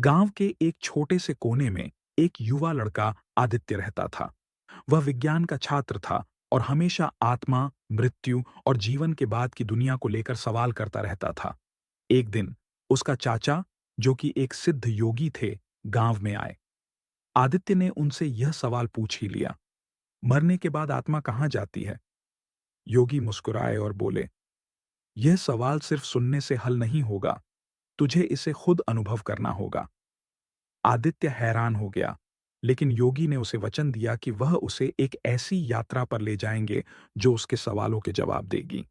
गांव के एक छोटे से कोने में एक युवा लड़का आदित्य रहता था। वह विज्ञान का छात्र था और हमेशा आत्मा, मृत्यु और जीवन के बाद की दुनिया को लेकर सवाल करता रहता था। एक दिन उसका चाचा, जो कि एक सिद्ध योगी थे, गांव में आए। आदित्य ने उनसे यह सवाल पूछ ही लिया, मरने के बाद आत्मा कहाँ जाती है? योगी मुस्कुराए और बोले, यह सवाल सिर्फ सुनने से हल नहीं होगा, तुझे इसे खुद अनुभव करना होगा। आदित्य हैरान हो गया, लेकिन योगी ने उसे वचन दिया कि वह उसे एक ऐसी यात्रा पर ले जाएंगे जो उसके सवालों के जवाब देगी।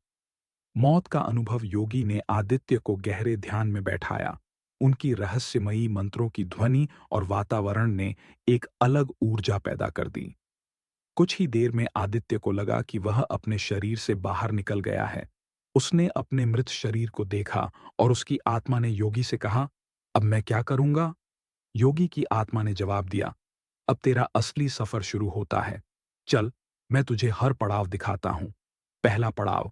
मौत का अनुभव योगी ने आदित्य को गहरे ध्यान में बैठाया। उनकी रहस्यमयी मंत्रों की ध्वनि और वातावरण ने एक अलग ऊर्जा पैदा कर दी। कुछ ही देर में आदित्य को लगा कि वह अपने शरीर से बाहर निकल गया है। उसने अपने मृत शरीर को देखा और उसकी आत्मा ने योगी से कहा, अब मैं क्या करूंगा? योगी की आत्मा ने जवाब दिया, अब तेरा असली सफर शुरू होता है। चल, मैं तुझे हर पड़ाव दिखाता हूं। पहला पड़ाव,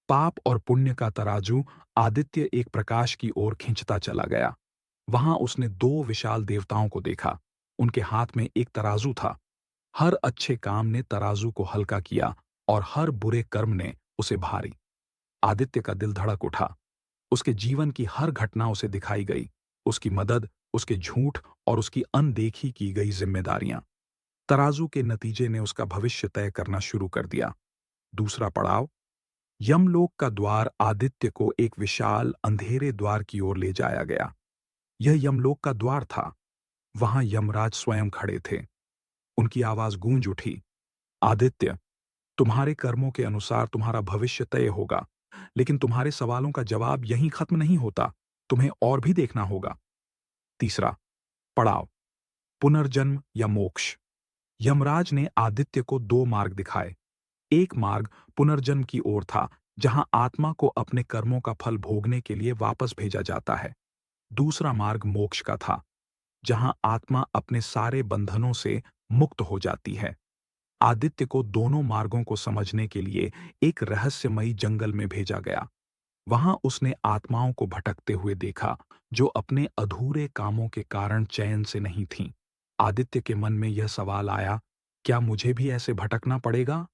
पाप और पुण्य का तराजू। आदित्य एक प्रकाश की ओर खींचता चला गया। वहां उसने दो विशाल देवताओं को देखा। उनके हाथ में एक तराजू था। हर अच्छे काम ने तराजू को हल्का किया और हर बुरे कर्म ने उसे भारी। आदित्य का दिल धड़क उठा। उसके जीवन की हर घटना उसे दिखाई गई, उसकी मदद, उसके झूठ और उसकी अनदेखी की गई जिम्मेदारियां। तराजू के नतीजे ने उसका भविष्य तय करना शुरू कर दिया। दूसरा पड़ाव, यमलोक का द्वार। आदित्य को एक विशाल अंधेरे द्वार की ओर ले जाया गया। यह यमलोक का द्वार था। वहां यमराज स्वयं खड़े थे। उनकी आवाज गूंज उठी, आदित्य, तुम्हारे कर्मों के अनुसार तुम्हारा भविष्य तय होगा, लेकिन तुम्हारे सवालों का जवाब यहीं खत्म नहीं होता। तुम्हें और भी देखना होगा। तीसरा पड़ाव, पुनर्जन्म या मोक्ष। यमराज ने आदित्य को दो मार्ग दिखाए। एक मार्ग पुनर्जन्म की ओर था, जहां आत्मा को अपने कर्मों का फल भोगने के लिए वापस भेजा जाता है। दूसरा मार्ग मोक्ष का था, जहां आत्मा अपने सारे बंधनों से मुक्त हो जाती है। आदित्य को दोनों मार्गों को समझने के लिए एक रहस्यमयी जंगल में भेजा गया। वहां उसने आत्माओं को भटकते हुए देखा, जो अपने अधूरे कामों के कारण चैन से नहीं थीं। आदित्य के मन में यह सवाल आया, क्या मुझे भी ऐसे भटकना पड़ेगा?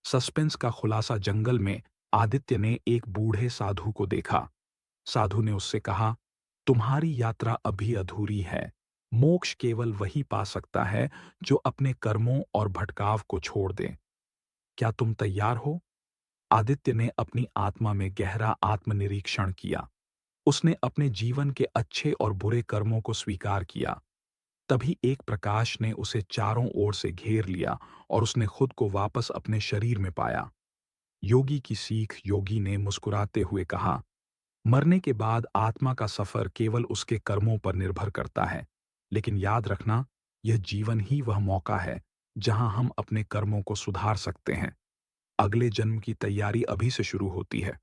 सस्पेंस का खुलासा जंगल में आदित्य ने एक बूढ़े साधु को देखा। साधु ने उससे कहा, तुम्हारी यात्रा अभी अधूरी है। मोक्ष केवल वही पा सकता है जो अपने कर्मों और भटकाव को छोड़ दे। क्या तुम तैयार हो? आदित्य ने अपनी आत्मा में गहरा आत्मनिरीक्षण किया। उसने अपने जीवन के अच्छे और बुरे कर्मों को स्वीकार किया। तभी एक प्रकाश ने उसे चारों ओर से घेर लिया और उसने खुद को वापस अपने शरीर में पाया। योगी की सीख। योगी ने मुस्कुराते हुए कहा, मरने के बाद आत्मा का सफर केवल उसके कर्मों पर निर्भर करता है। लेकिन याद रखना, यह जीवन ही वह मौका है जहां हम अपने कर्मों को सुधार सकते हैं। अगले जन्म की तैयारी अभी से शुरू होती है।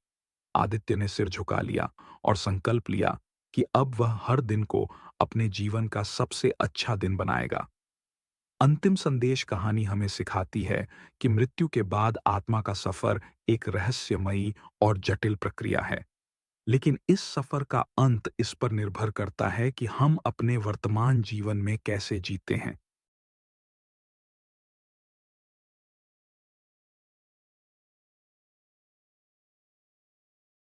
आदित्य ने सिर झुका लिया और संकल्प लिया कि अब वह हर दिन को अपने जीवन का सबसे अच्छा दिन बनाएगा। अंतिम संदेश कहानी हमें सिखाती है कि मृत्यु के बाद आत्मा का सफर एक रहस्यमयी और जटिल प्रक्रिया है। लेकिन इस सफर का अंत इस पर निर्भर करता है कि हम अपने वर्तमान जीवन में कैसे जीते हैं।